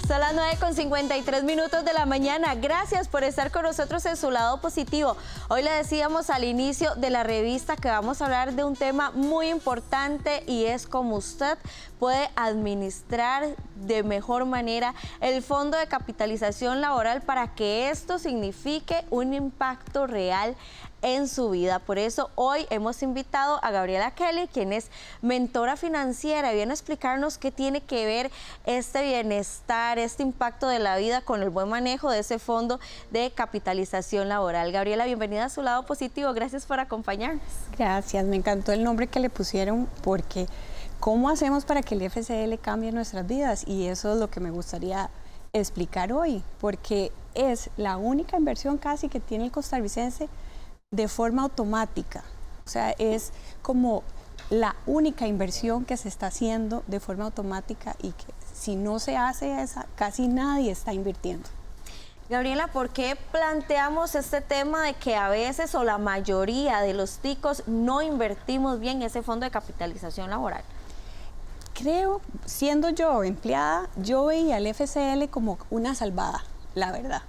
Son las 9:53 de la mañana. Gracias por estar con nosotros en Su Lado Positivo. Hoy le decíamos al inicio de la revista que vamos a hablar de un tema muy importante y es cómo usted puede administrar de mejor manera el Fondo de Capitalización Laboral para que esto signifique un impacto real en su vida. Por eso hoy hemos invitado a Gabriela Kelly, quien es mentora financiera, y viene a explicarnos qué tiene que ver este bienestar, este impacto de la vida con el buen manejo de ese fondo de capitalización laboral. Gabriela, bienvenida a Su Lado Positivo. Gracias por acompañarnos. Gracias, me encantó el nombre que le pusieron porque ¿cómo hacemos para que el FCL cambie nuestras vidas? Y eso es lo que me gustaría explicar hoy, porque es la única inversión casi que tiene el costarricense de forma automática. O sea, es como la única inversión que se está haciendo de forma automática y que si no se hace esa, casi nadie está invirtiendo. Gabriela, ¿por qué planteamos este tema de que a veces o la mayoría de los ticos no invertimos bien ese fondo de capitalización laboral? Creo, siendo yo empleada, yo veía al FCL como una salvada, la verdad.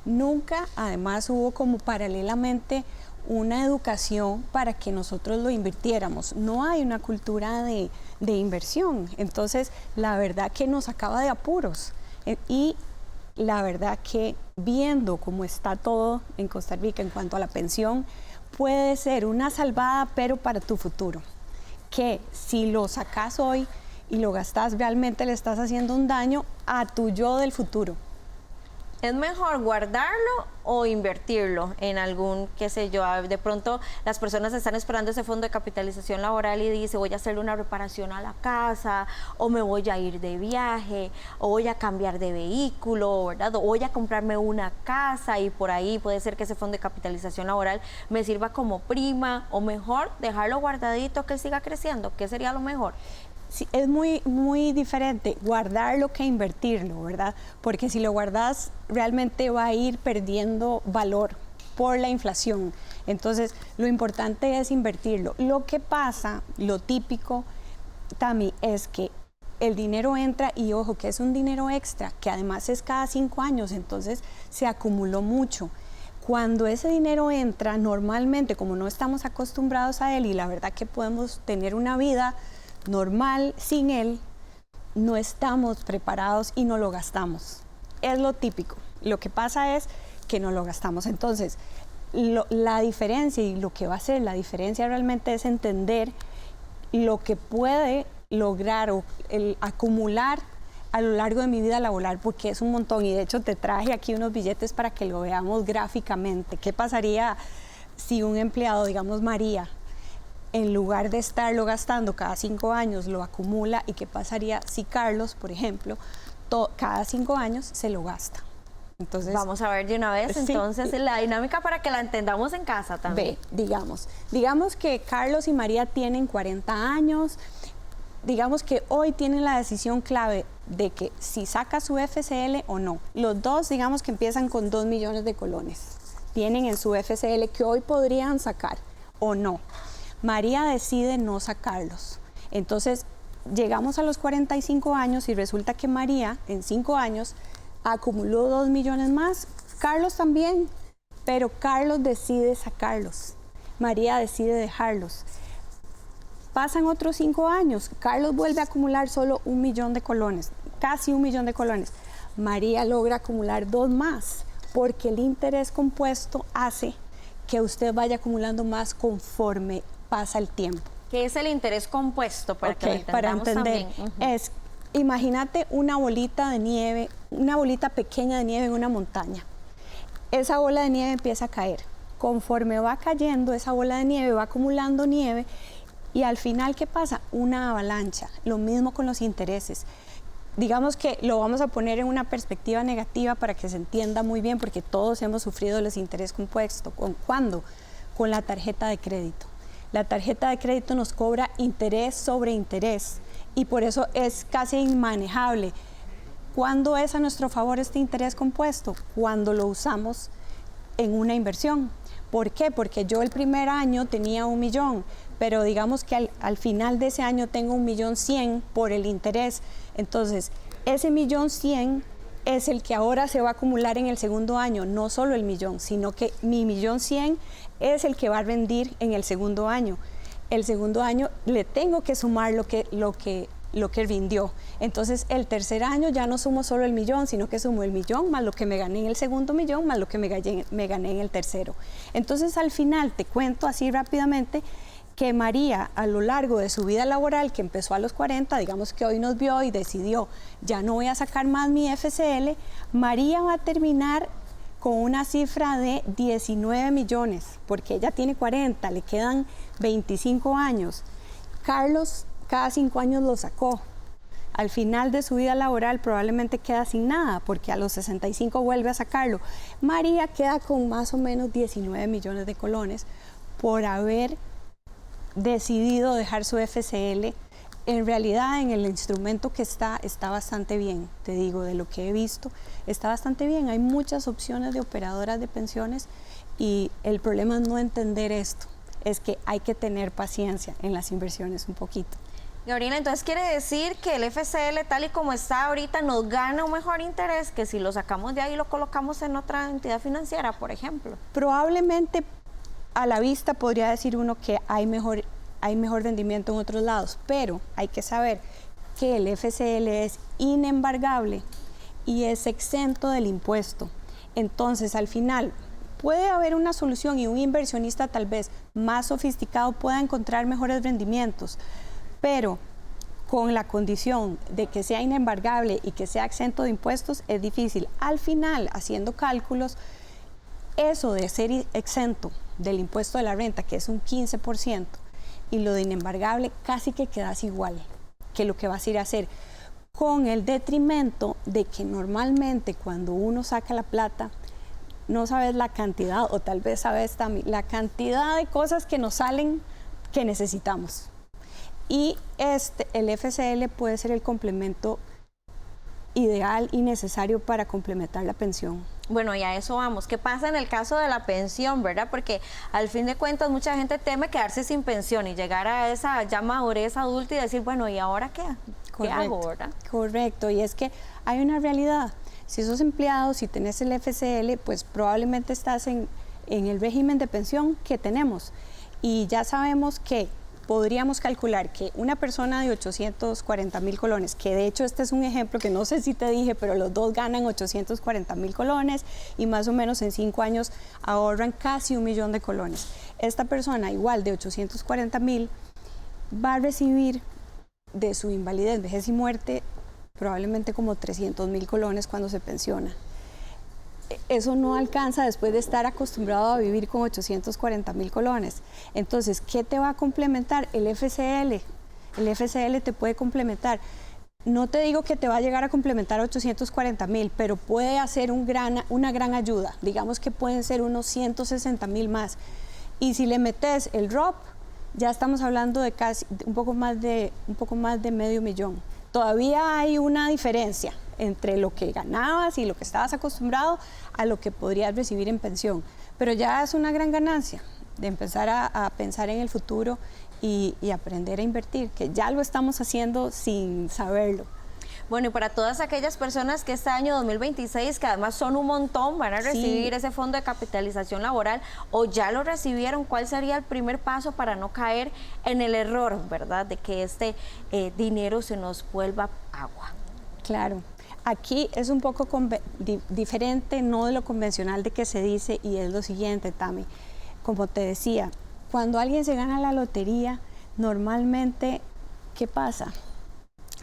Nunca, además, hubo como paralelamente una educación para que nosotros lo invirtiéramos. No hay una cultura de inversión. Entonces, la verdad que nos acaba de apuros. Y la verdad que viendo cómo está todo en Costa Rica en cuanto a la pensión, puede ser una salvada, pero para tu futuro. Que si lo sacas hoy y lo gastas, realmente le estás haciendo un daño a tu yo del futuro. ¿Es mejor guardarlo o invertirlo en algún, qué sé yo? De pronto las personas están esperando ese fondo de capitalización laboral y dice, voy a hacerle una reparación a la casa, o me voy a ir de viaje, o voy a cambiar de vehículo, ¿verdad? O voy a comprarme una casa y por ahí puede ser que ese fondo de capitalización laboral me sirva como prima, o mejor dejarlo guardadito que siga creciendo. ¿Qué sería lo mejor? Sí, es muy diferente guardarlo que invertirlo, ¿verdad? Porque si lo guardas, realmente va a ir perdiendo valor por la inflación. Entonces, lo importante es invertirlo. Lo que pasa, lo típico, Tami, es que el dinero entra y ojo, que es un dinero extra, que además es cada 5 años, entonces se acumuló mucho. Cuando ese dinero entra, normalmente, como no estamos acostumbrados a él y la verdad que podemos tener una vida normal sin él, no estamos preparados y no lo gastamos. Es lo típico. Lo que pasa es que no lo gastamos. Entonces, la diferencia y lo que va a ser la diferencia realmente es entender lo que puede lograr o el acumular a lo largo de mi vida laboral, porque es un montón. Y de hecho te traje aquí unos billetes para que lo veamos gráficamente. ¿Qué pasaría si un empleado, digamos María, en lugar de estarlo gastando cada 5 años, lo acumula? ¿Y qué pasaría si Carlos, por ejemplo, cada 5 años se lo gasta? Entonces, vamos a ver de una vez, sí, entonces la dinámica para que la entendamos en casa también. Digamos que Carlos y María tienen 40 años, digamos que hoy tienen la decisión clave de que si saca su FCL o no. Los dos, digamos que empiezan con 2 millones de colones. Tienen en su FCL que hoy podrían sacar o no. María decide no sacarlos. Entonces, llegamos a los 45 años y resulta que María, en 5 años, acumuló 2 millones más. Carlos también, pero Carlos decide sacarlos. María decide dejarlos. Pasan otros 5 años. Carlos vuelve a acumular solo 1 millón de colones, casi 1 millón de colones. María logra acumular 2 más, porque el interés compuesto hace que usted vaya acumulando más conforme pasa el tiempo. ¿Qué es el interés compuesto? Para que lo entendamos también. Es, imagínate una bolita de nieve, una bolita pequeña de nieve en una montaña. Esa bola de nieve empieza a caer. Conforme va cayendo, esa bola de nieve va acumulando nieve y al final, ¿qué pasa? Una avalancha. Lo mismo con los intereses. Digamos que lo vamos a poner en una perspectiva negativa para que se entienda muy bien, porque todos hemos sufrido los intereses compuestos. ¿Cuándo? Con la tarjeta de crédito. La tarjeta de crédito nos cobra interés sobre interés y por eso es casi inmanejable. ¿Cuándo es a nuestro favor este interés compuesto? Cuando lo usamos en una inversión. ¿Por qué? Porque yo el primer año tenía 1 millón, pero digamos que al final de ese año tengo 1.100.000 por el interés. Entonces, ese 1.100.000 es el que ahora se va a acumular en el segundo año, no solo el millón, sino que mi 1.100.000 es el que va a rendir en el segundo año. El segundo año le tengo que sumar lo que rindió. Entonces, el tercer año ya no sumo solo el millón, sino que sumo el millón más lo que me gané en el segundo millón, más lo que me gané en el tercero. Entonces, al final, te cuento así rápidamente que María, a lo largo de su vida laboral, que empezó a los 40, digamos que hoy nos vio y decidió, ya no voy a sacar más mi FCL, María va a terminar con una cifra de 19 millones, porque ella tiene 40, le quedan 25 años. Carlos cada 5 años lo sacó. Al final de su vida laboral probablemente queda sin nada, porque a los 65 vuelve a sacarlo. María queda con más o menos 19 millones de colones por haber decidido dejar su FCL. En realidad, en el instrumento que está bastante bien, te digo, de lo que he visto, está bastante bien. Hay muchas opciones de operadoras de pensiones y el problema es no entender esto, es que hay que tener paciencia en las inversiones un poquito. Gabriela, entonces quiere decir que el FCL tal y como está ahorita nos gana un mejor interés que si lo sacamos de ahí y lo colocamos en otra entidad financiera, por ejemplo. Probablemente a la vista podría decir uno que hay mejor rendimiento en otros lados, pero hay que saber que el FCL es inembargable y es exento del impuesto. Entonces, al final, puede haber una solución y un inversionista tal vez más sofisticado pueda encontrar mejores rendimientos, pero con la condición de que sea inembargable y que sea exento de impuestos es difícil. Al final, haciendo cálculos, eso de ser exento del impuesto de la renta, que es un 15%, y lo de inembargable casi que quedas igual que lo que vas a ir a hacer, con el detrimento de que normalmente cuando uno saca la plata, no sabes la cantidad, o tal vez sabes también la cantidad de cosas que nos salen que necesitamos. Y el FCL puede ser el complemento ideal y necesario para complementar la pensión. Bueno, y a eso vamos. ¿Qué pasa en el caso de la pensión, verdad? Porque al fin de cuentas mucha gente teme quedarse sin pensión y llegar a esa ya madurez adulta y decir, bueno, ¿y ahora qué? ¿Qué hago, verdad? Correcto, y es que hay una realidad. Si sos empleado, si tenés el FCL, pues probablemente estás en el régimen de pensión que tenemos. Y ya sabemos que podríamos calcular que una persona de 840.000 colones, que de hecho este es un ejemplo que no sé si te dije, pero los dos ganan 840.000 colones y más o menos en 5 años ahorran casi 1 millón de colones. Esta persona igual de 840.000 va a recibir de su invalidez, vejez y muerte probablemente como 300.000 colones cuando se pensiona. Eso no alcanza después de estar acostumbrado a vivir con 840.000 colones. Entonces, ¿qué te va a complementar? El FCL. El FCL te puede complementar. No te digo que te va a llegar a complementar 840.000, pero puede hacer una gran ayuda. Digamos que pueden ser unos 160.000 más. Y si le metes el ROP, ya estamos hablando de casi un poco más de medio millón. Todavía hay una diferencia entre lo que ganabas y lo que estabas acostumbrado a lo que podrías recibir en pensión. Pero ya es una gran ganancia de empezar a pensar en el futuro y aprender a invertir, que ya lo estamos haciendo sin saberlo. Bueno, y para todas aquellas personas que este año 2026, que además son un montón, van a recibir ese fondo de capitalización laboral o ya lo recibieron, ¿cuál sería el primer paso para no caer en el error, verdad, de que este dinero se nos vuelva agua? Claro. Aquí es un poco diferente, no de lo convencional de que se dice, y es lo siguiente, Tami. Como te decía, cuando alguien se gana la lotería, normalmente, ¿qué pasa?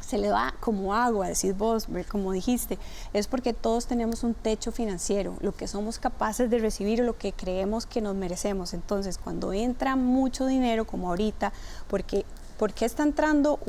Se le va como agua, decís vos, como dijiste, es porque todos tenemos un techo financiero, lo que somos capaces de recibir o lo que creemos que nos merecemos. Entonces, cuando entra mucho dinero, como ahorita, ¿por qué está entrando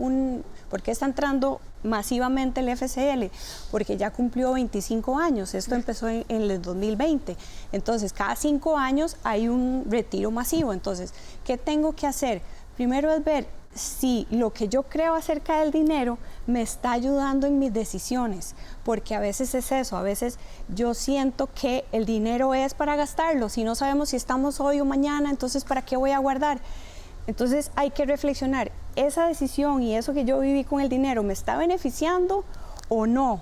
masivamente el FCL? Porque ya cumplió 25 años, esto empezó en el 2020, entonces cada 5 años hay un retiro masivo. Entonces, ¿qué tengo que hacer? Primero es ver si lo que yo creo acerca del dinero me está ayudando en mis decisiones, porque a veces es eso, a veces yo siento que el dinero es para gastarlo, si no sabemos si estamos hoy o mañana, entonces ¿para qué voy a guardar? Entonces hay que reflexionar, ¿esa decisión y eso que yo viví con el dinero me está beneficiando o no?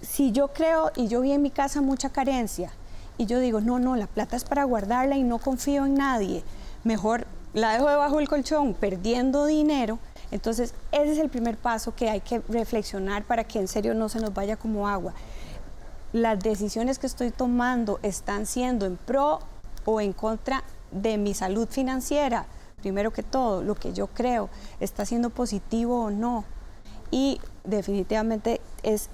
si yo creo y yo vi en mi casa mucha carencia y yo digo, no, la plata es para guardarla y no confío en nadie, mejor la dejo debajo del colchón perdiendo dinero. Entonces, ese es el primer paso que hay que reflexionar para que en serio no se nos vaya como agua. Las decisiones que estoy tomando están siendo en pro o en contra de mi salud financiera. Primero que todo, lo que yo creo, ¿está siendo positivo o no? Y definitivamente es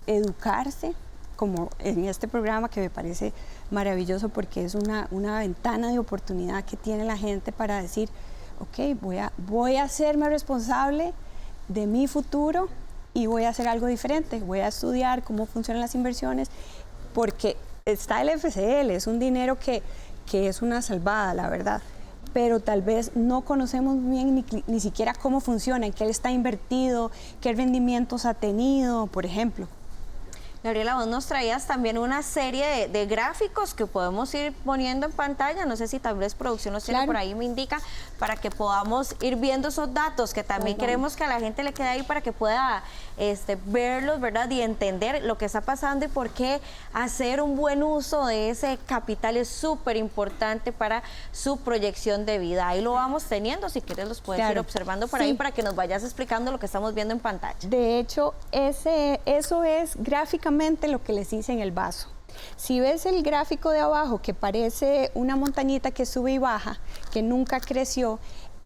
educarse, como en este programa que me parece maravilloso porque es una ventana de oportunidad que tiene la gente para decir, ok, voy a hacerme responsable de mi futuro y voy a hacer algo diferente, voy a estudiar cómo funcionan las inversiones, porque está el FCL, es un dinero que es una salvada, la verdad, pero tal vez no conocemos bien ni siquiera cómo funciona, en qué él está invertido, qué rendimientos ha tenido, por ejemplo. Gabriela, vos nos traías también una serie de gráficos que podemos ir poniendo en pantalla. No sé si tal vez producción los tiene por ahí, me indica, para que podamos ir viendo esos datos, que también queremos que a la gente le quede ahí para que pueda verlos, ¿verdad? Y entender lo que está pasando y por qué hacer un buen uso de ese capital es súper importante para su proyección de vida. Ahí lo vamos teniendo, si quieres los puedes ir observando por ahí para que nos vayas explicando lo que estamos viendo en pantalla. De hecho, eso es gráficamente lo que les hice en el vaso. Si ves el gráfico de abajo que parece una montañita que sube y baja, que nunca creció,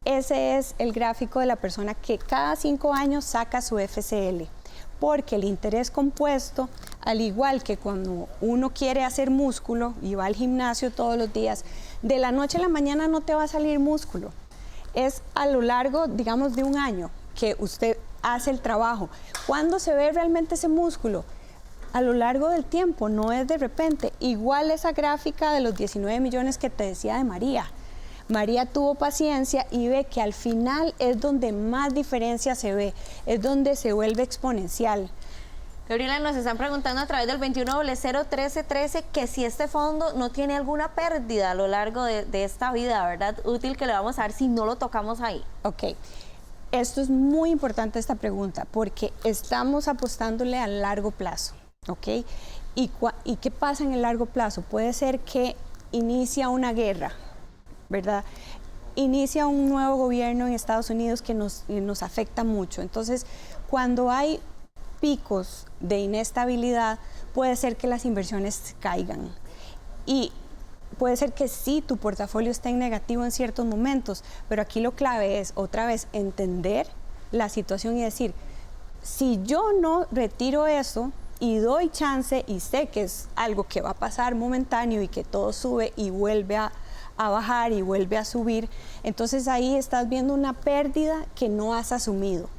ese es el gráfico de la persona que cada 5 años saca su FCL. Porque el interés compuesto, al igual que cuando uno quiere hacer músculo y va al gimnasio todos los días, de la noche a la mañana no te va a salir músculo. Es a lo largo, digamos, de un año que usted hace el trabajo. ¿Cuándo se ve realmente ese músculo? A lo largo del tiempo, no es de repente. Igual esa gráfica de los 19 millones que te decía de María. María tuvo paciencia y ve que al final es donde más diferencia se ve, es donde se vuelve exponencial. Gabriela, nos están preguntando a través del 21001313 que si este fondo no tiene alguna pérdida a lo largo de esta vida, ¿verdad? Útil que le vamos a dar si no lo tocamos ahí. Ok. Esto es muy importante esta pregunta porque estamos apostándole a largo plazo. ¿Ok? ¿Y qué pasa en el largo plazo? Puede ser que inicia una guerra, ¿verdad? Inicia un nuevo gobierno en Estados Unidos que nos afecta mucho. Entonces, cuando hay picos de inestabilidad, puede ser que las inversiones caigan. Y puede ser que sí, tu portafolio esté en negativo en ciertos momentos, pero aquí lo clave es, otra vez, entender la situación y decir, si yo no retiro eso, y doy chance y sé que es algo que va a pasar momentáneo y que todo sube y vuelve a bajar y vuelve a subir, entonces ahí estás viendo una pérdida que no has asumido.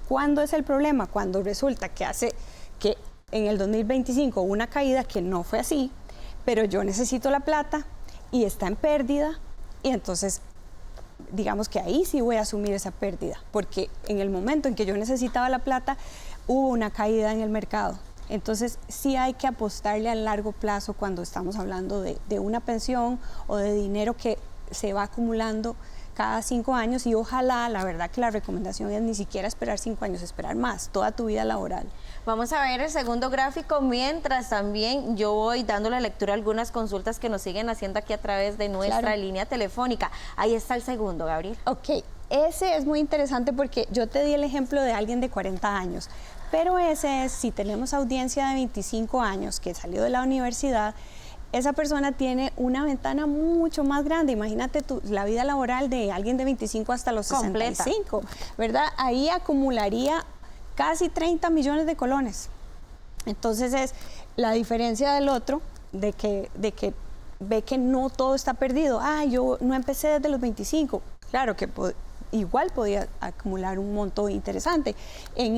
¿Cuándo es el problema? Cuando resulta que en el 2025 hubo una caída que no fue así, pero yo necesito la plata y está en pérdida y entonces digamos que ahí sí voy a asumir esa pérdida, porque en el momento en que yo necesitaba la plata hubo una caída en el mercado. Entonces, sí hay que apostarle a largo plazo cuando estamos hablando de una pensión o de dinero que se va acumulando cada 5 años y ojalá, la verdad que la recomendación es ni siquiera esperar 5 años, esperar más, toda tu vida laboral. Vamos a ver el segundo gráfico, mientras también yo voy dándole lectura a algunas consultas que nos siguen haciendo aquí a través de nuestra línea telefónica. Ahí está el segundo, Gabriel. Ok, ese es muy interesante porque yo te di el ejemplo de alguien de 40 años. Pero ese es, si tenemos audiencia de 25 años que salió de la universidad, esa persona tiene una ventana mucho más grande. Imagínate la vida laboral de alguien de 25 hasta los 65, ¿verdad? Ahí acumularía casi 30 millones de colones. Entonces es la diferencia del otro, de que ve que no todo está perdido. Ah, yo no empecé desde los 25. Claro que igual podía acumular un monto interesante. En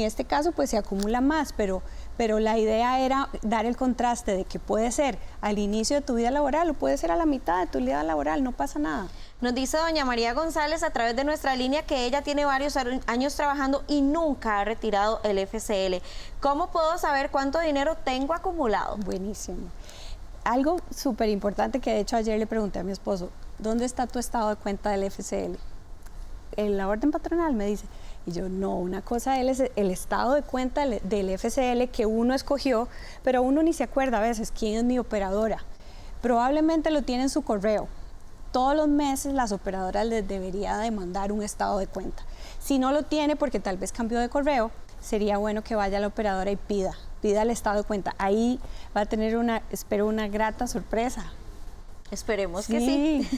este caso, pues se acumula más, pero la idea era dar el contraste de que puede ser al inicio de tu vida laboral o puede ser a la mitad de tu vida laboral, no pasa nada. Nos dice doña María González a través de nuestra línea que ella tiene varios años trabajando y nunca ha retirado el FCL. ¿Cómo puedo saber cuánto dinero tengo acumulado? Buenísimo. Algo súper importante que de hecho ayer le pregunté a mi esposo, ¿dónde está tu estado de cuenta del FCL? En la orden patronal, me dice. Y yo, no, una cosa es el estado de cuenta del FCL que uno escogió, pero uno ni se acuerda a veces quién es mi operadora. Probablemente lo tiene en su correo. Todos los meses las operadoras les debería de mandar un estado de cuenta. Si no lo tiene porque tal vez cambió de correo, sería bueno que vaya a la operadora y pida el estado de cuenta. Ahí va a tener espero una grata sorpresa. Esperemos que sí.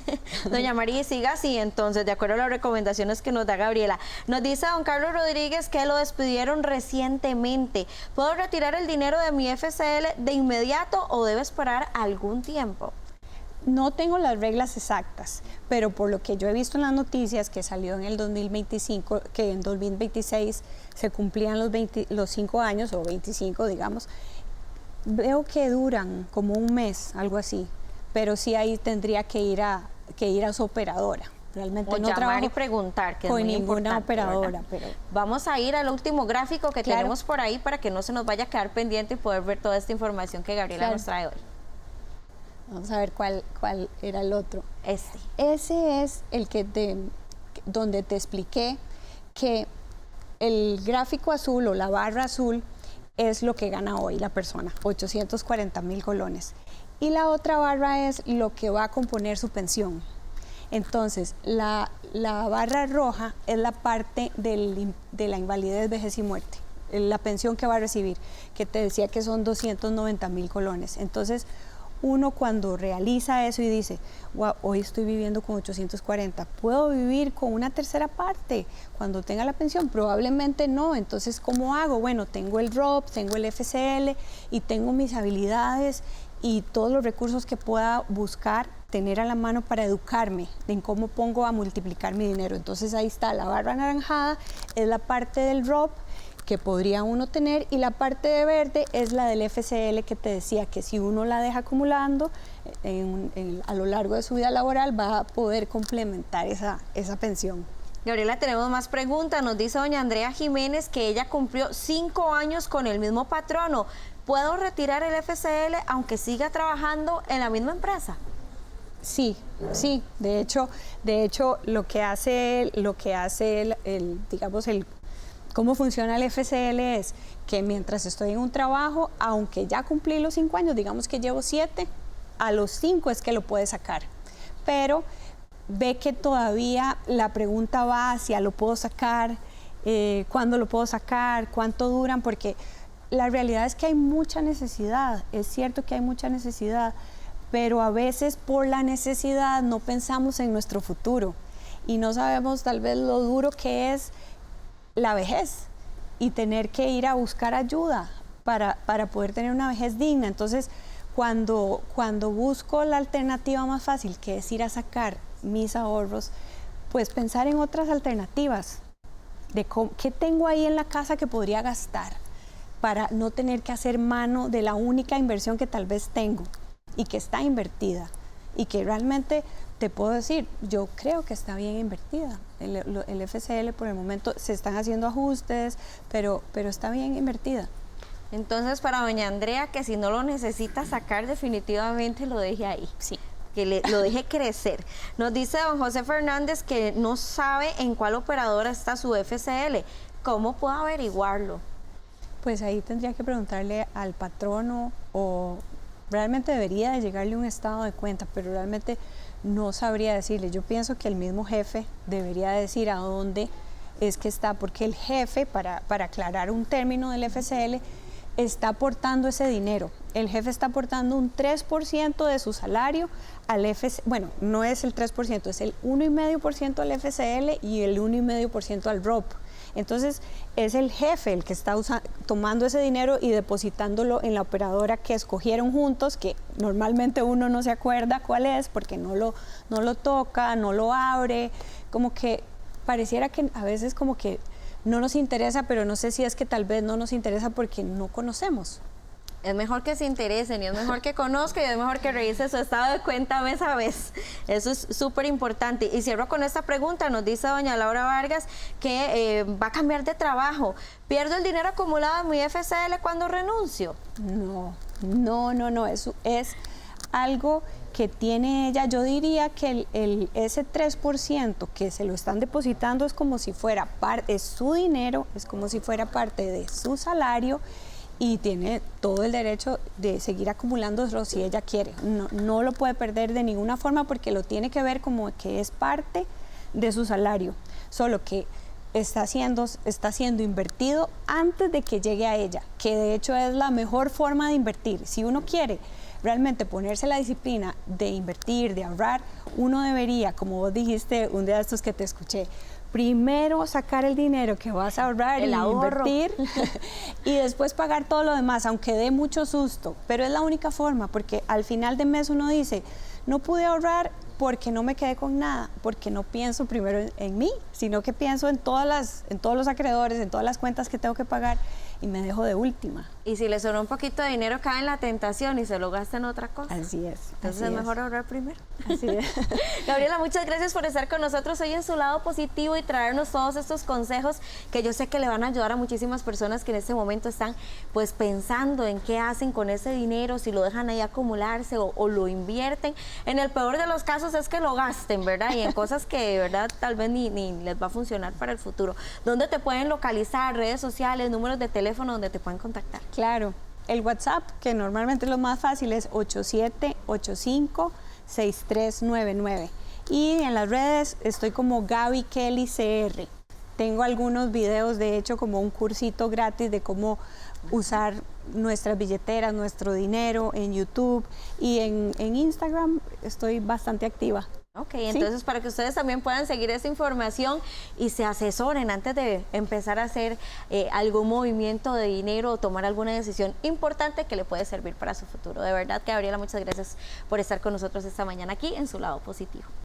Doña María, siga así entonces, de acuerdo a las recomendaciones que nos da Gabriela. Nos dice don Carlos Rodríguez que lo despidieron recientemente. ¿Puedo retirar el dinero de mi FCL de inmediato o debo esperar algún tiempo? No tengo las reglas exactas, pero por lo que yo he visto en las noticias que salió en el 2025, que en 2026 se cumplían los 5 años, o 25 digamos, veo que duran como un mes, algo así, pero sí ahí tendría que ir a su operadora. Realmente O no llamar trabajo y preguntar, que es con muy ninguna importante, operadora. ¿verdad? Pero vamos a ir al último gráfico que Claro. tenemos por ahí para que no se nos vaya a quedar pendiente y poder ver toda esta información que Gabriela Claro. nos trae hoy. vamos a ver cuál era el otro. Este. Ese es el donde te expliqué que el gráfico azul o la barra azul es lo que gana hoy la persona, 840,000 colones. Y la otra barra es lo que va a componer su pensión. Entonces, la barra roja es la parte de la invalidez, vejez y muerte, la pensión que va a recibir, que te decía que son 290,000 colones. Entonces, uno cuando realiza eso y dice, wow, hoy estoy viviendo con 840, ¿puedo vivir con una tercera parte cuando tenga la pensión? Probablemente no. Entonces, ¿cómo hago? Bueno, tengo el ROP, tengo el FCL y tengo mis habilidades y todos los recursos que pueda buscar, tener a la mano para educarme en cómo pongo a multiplicar mi dinero. Entonces, ahí está, la barra anaranjada es la parte del ROP que podría uno tener, y la parte de verde es la del FCL, que te decía que si uno la deja acumulando a lo largo de su vida laboral va a poder complementar esa pensión. Gabriela, tenemos más preguntas. Nos dice doña Andrea Jiménez que ella cumplió 5 años con el mismo patrono. ¿Puedo retirar el FCL aunque siga trabajando en la misma empresa? Sí, sí. De hecho lo que hace cómo funciona el FCL es que mientras estoy en un trabajo, aunque ya cumplí los 5 años, digamos que llevo 7, a los 5 es que lo puede sacar. Pero ve que todavía la pregunta va hacia ¿lo puedo sacar? ¿Cuándo lo puedo sacar? ¿Cuánto duran? Porque la realidad es que hay mucha necesidad. Es cierto que hay mucha necesidad, pero a veces por la necesidad no pensamos en nuestro futuro y no sabemos tal vez lo duro que es la vejez y tener que ir a buscar ayuda para poder tener una vejez digna. Entonces, cuando busco la alternativa más fácil, que es ir a sacar mis ahorros, pues pensar en otras alternativas, de qué tengo ahí en la casa que podría gastar para no tener que hacer mano de la única inversión que tal vez tengo y que está invertida y que realmente te puedo decir, yo creo que está bien invertida. El FCL por el momento se están haciendo ajustes, pero está bien invertida. Entonces, para doña Andrea, que si no lo necesita sacar, definitivamente lo deje ahí. Sí. Que lo deje crecer. Nos dice don José Fernández que no sabe en cuál operadora está su FCL. ¿Cómo puedo averiguarlo? Pues ahí tendría que preguntarle al patrono, o realmente debería de llegarle un estado de cuenta, pero realmente no sabría decirle. Yo pienso que el mismo jefe debería decir a dónde es que está, porque el jefe, para aclarar un término del FCL, está aportando ese dinero. El jefe está aportando un 3% de su salario al FCL. Bueno, no es el 3%, es el 1,5% al FCL y el 1,5% al ROP. Entonces, es el jefe el que está tomando ese dinero y depositándolo en la operadora que escogieron juntos, que normalmente uno no se acuerda cuál es porque no lo toca, no lo abre, como que pareciera que a veces como que no nos interesa, pero no sé si es que tal vez no nos interesa porque no conocemos. Es mejor que se interesen y es mejor que conozca y es mejor que revise su estado de cuenta mes a vez. Eso es súper importante. Y cierro con esta pregunta. Nos dice doña Laura Vargas que va a cambiar de trabajo. ¿Pierdo el dinero acumulado en mi FCL cuando renuncio? No. Eso es algo que tiene ella, yo diría que ese 3% que se lo están depositando es como si fuera parte de su dinero, es como si fuera parte de su salario y tiene todo el derecho de seguir acumulándolo si ella quiere. No lo puede perder de ninguna forma porque lo tiene que ver como que es parte de su salario, solo que está siendo invertido antes de que llegue a ella, que de hecho es la mejor forma de invertir. Si uno quiere realmente ponerse la disciplina de invertir, de ahorrar, uno debería, como vos dijiste un día de estos que te escuché, primero sacar el dinero que vas a ahorrar y invertir y después pagar todo lo demás, aunque dé mucho susto, pero es la única forma, porque al final de mes uno dice, no pude ahorrar porque no me quedé con nada, porque no pienso primero en mí, sino que pienso en todos los acreedores, en todas las cuentas que tengo que pagar y me dejo de última. Y si le sobra un poquito de dinero, cae en la tentación y se lo gasta en otra cosa. Así es. Entonces es mejor ahorrar primero. Así es. Gabriela, muchas gracias por estar con nosotros hoy en Su Lado Positivo y traernos todos estos consejos que yo sé que le van a ayudar a muchísimas personas que en este momento están pues pensando en qué hacen con ese dinero, si lo dejan ahí acumularse o lo invierten. En el peor de los casos es que lo gasten, ¿verdad? Y en cosas que de verdad tal vez ni les va a funcionar para el futuro. ¿Dónde te pueden localizar? Redes sociales, números de teléfono donde te pueden contactar. Claro, el WhatsApp, que normalmente es lo más fácil, es 8785-6399. Y en las redes estoy como Gaby Kelly CR. Tengo algunos videos, de hecho, como un cursito gratis de cómo usar nuestras billeteras, nuestro dinero en YouTube y en Instagram estoy bastante activa. Ok, entonces para que ustedes también puedan seguir esa información y se asesoren antes de empezar a hacer algún movimiento de dinero o tomar alguna decisión importante que le puede servir para su futuro. De verdad, Gabriela, muchas gracias por estar con nosotros esta mañana aquí en Su Lado Positivo.